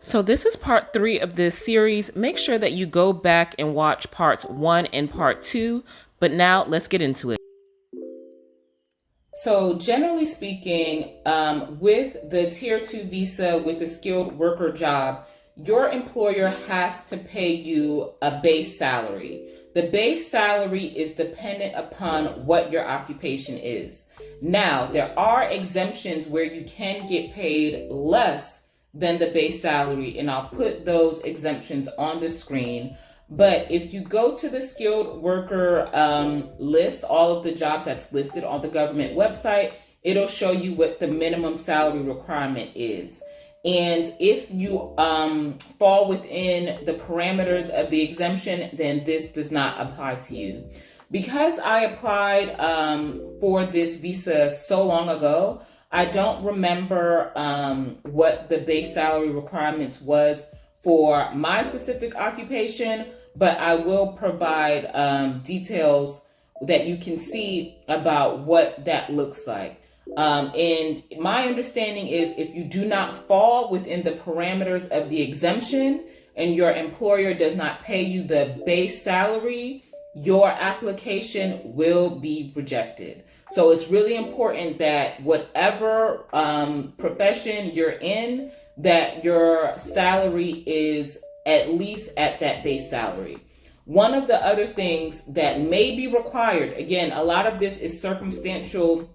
So this is part 3 of this series. Make sure that you go back and watch parts 1 and part 2. But now let's get into it. So generally speaking, with the Tier 2 visa with the skilled worker job, your employer has to pay you a base salary. The base salary is dependent upon what your occupation is. Now, there are exemptions where you can get paid less than the base salary, and I'll put those exemptions on the screen. But if you go to the skilled worker list, all of the jobs that's listed on the government website, it'll show you what the minimum salary requirement is. And if you fall within the parameters of the exemption, then this does not apply to you. Because I applied for this visa so long ago, I don't remember what the base salary requirements was for my specific occupation, but I will provide details that you can see about what that looks like. And my understanding is if you do not fall within the parameters of the exemption and your employer does not pay you the base salary, your application will be rejected. So it's really important that whatever profession you're in, that your salary is at least at that base salary. One of the other things that may be required, again, a lot of this is circumstantial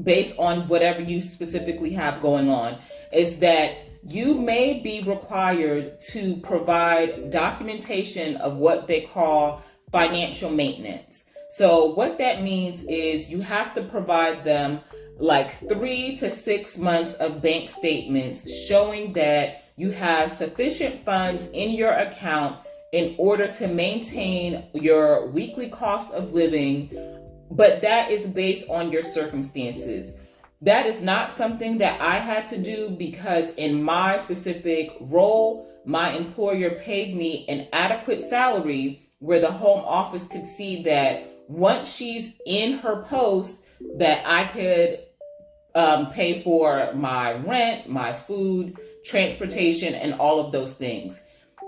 based on whatever you specifically have going on, is that you may be required to provide documentation of what they call financial maintenance. So what that means is you have to provide them like 3 to 6 months of bank statements showing that you have sufficient funds in your account in order to maintain your weekly cost of living, but that is based on your circumstances. That is not something that I had to do because in my specific role, my employer paid me an adequate salary where the home office could see that once she's in her post, that I could pay for my rent, my food, transportation, and all of those things.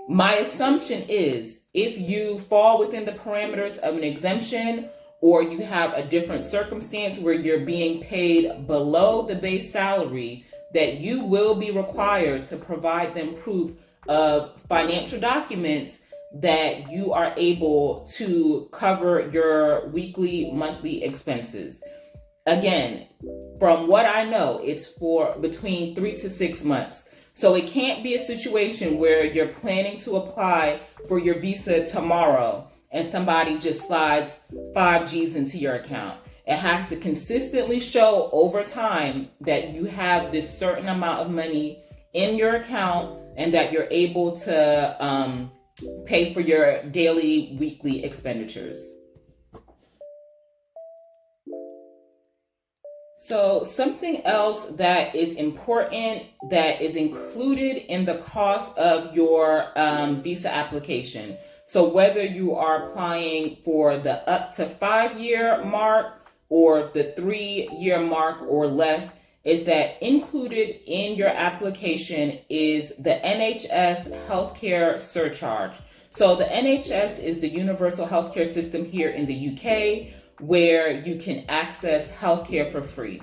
My assumption is if you fall within the parameters of an exemption or you have a different circumstance where you're being paid below the base salary, that you will be required to provide them proof of financial documents that you are able to cover your weekly, monthly expenses. Again, from what I know, it's for between 3 to 6 months. So it can't be a situation where you're planning to apply for your visa tomorrow and somebody just slides 5 G's into your account. It has to consistently show over time that you have this certain amount of money in your account and that you're able to pay for your daily, weekly expenditures. So something else that is important that is included in the cost of your visa application. So whether you are applying for the up to 5-year mark or the 3-year mark or less, is that included in your application is the NHS healthcare surcharge. So the NHS is the universal healthcare system here in the UK where you can access healthcare for free.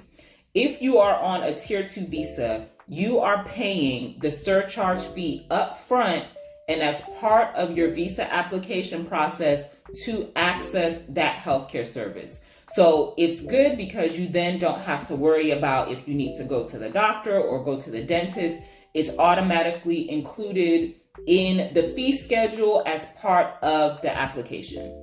If you are on a Tier 2 visa, you are paying the surcharge fee up front and as part of your visa application process to access that healthcare service. So it's good because you then don't have to worry about if you need to go to the doctor or go to the dentist. It's automatically included in the fee schedule as part of the application.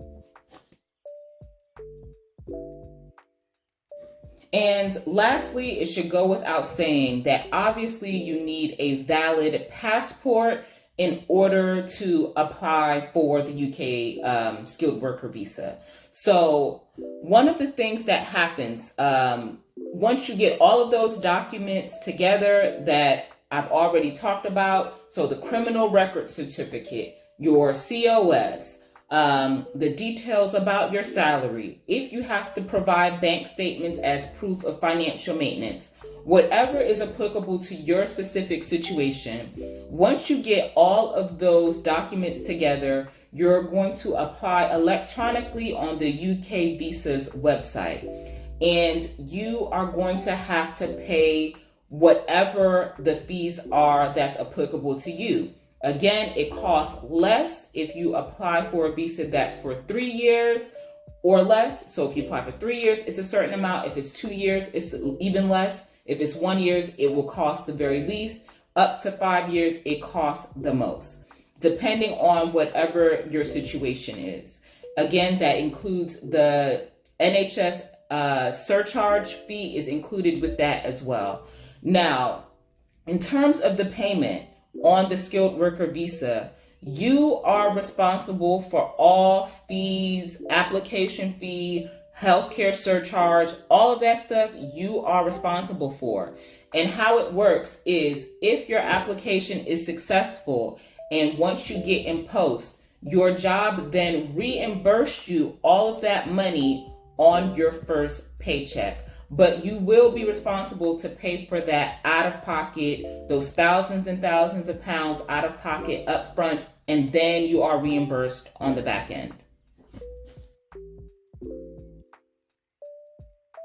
And lastly, it should go without saying that obviously you need a valid passport in order to apply for the UK skilled worker visa. So one of the things that happens once you get all of those documents together that I've already talked about, so the criminal record certificate, your COS, the details about your salary, if you have to provide bank statements as proof of financial maintenance, whatever is applicable to your specific situation, once you get all of those documents together, you're going to apply electronically on the UK Visa's website. And you are going to have to pay whatever the fees are that's applicable to you. Again, it costs less if you apply for a visa that's for 3 years or less. So if you apply for 3 years, it's a certain amount. If it's 2 years, it's even less. If it's 1 year, it will cost the very least. Up to 5 years, it costs the most, depending on whatever your situation is. Again, that includes the NHS surcharge fee is included with that as well. Now, in terms of the payment on the skilled worker visa, you are responsible for all fees, application fee, healthcare surcharge, all of that stuff you are responsible for. And how it works is if your application is successful and once you get in post, your job then reimburses you all of that money on your first paycheck. But you will be responsible to pay for that out of pocket, those thousands and thousands of pounds out of pocket up front, and then you are reimbursed on the back end.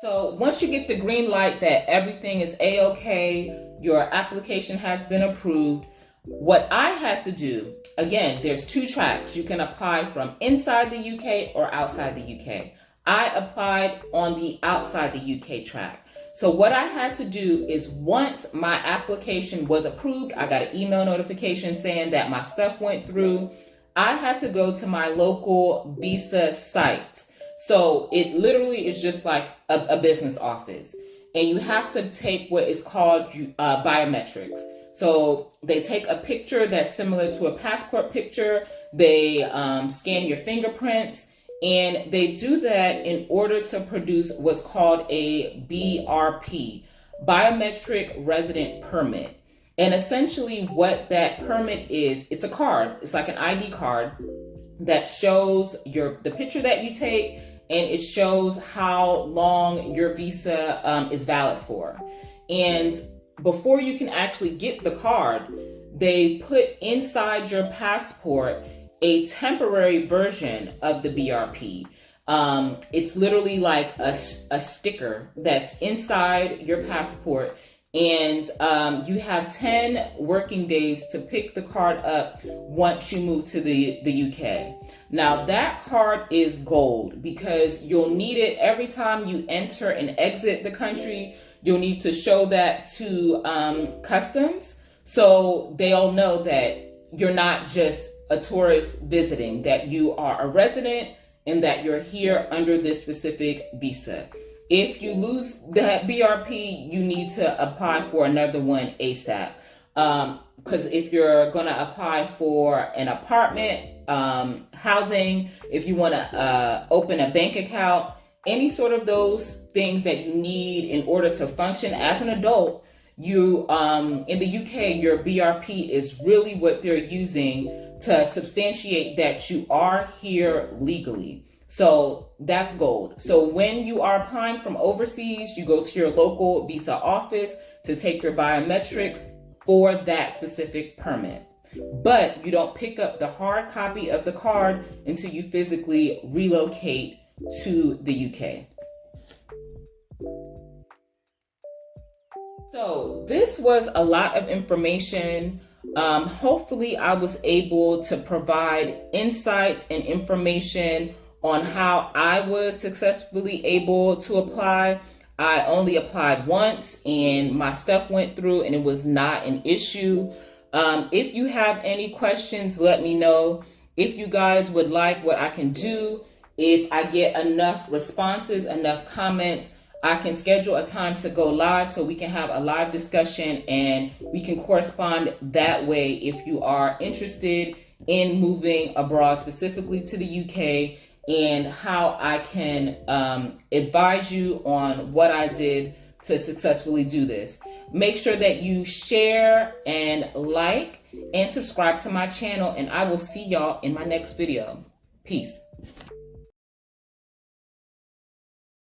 So once you get the green light that everything is A-okay, your application has been approved, what I had to do, again, there's 2 tracks. You can apply from inside the UK or outside the UK. I applied on the outside the UK track. So what I had to do is once my application was approved, I got an email notification saying that my stuff went through. I had to go to my local visa site. So it literally is just like a business office. And you have to take what is called biometrics. So they take a picture that's similar to a passport picture. They scan your fingerprints. And they do that in order to produce what's called a BRP, Biometric Resident Permit. And essentially what that permit is, it's a card. It's like an ID card that shows the picture that you take, and it shows how long your visa is valid for. And before you can actually get the card, they put inside your passport a temporary version of the BRP. It's literally like a sticker that's inside your passport, and you have 10 working days to pick the card up once you move to the UK. Now that card is gold because you'll need it every time you enter and exit the country. You'll need to show that to customs, so they'll know that you're not just a tourist visiting, that you are a resident and that you're here under this specific visa. If you lose that BRP, you need to apply for another one ASAP. Because if you're going to apply for an apartment, housing, if you want to open a bank account, any sort of those things that you need in order to function as an adult, you in the UK, your BRP is really what they're using to substantiate that you are here legally. So that's gold. So when you are applying from overseas, you go to your local visa office to take your biometrics for that specific permit. But you don't pick up the hard copy of the card until you physically relocate to the UK. So this was a lot of information. Hopefully I was able to provide insights and information on how I was successfully able to apply. I only applied once and my stuff went through and it was not an issue. If you have any questions, let me know. If you guys would like what I can do, if I get enough responses, enough comments, I can schedule a time to go live so we can have a live discussion and we can correspond that way if you are interested in moving abroad, specifically to the UK, and how I can advise you on what I did to successfully do this. Make sure that you share and like and subscribe to my channel, and I will see y'all in my next video. Peace.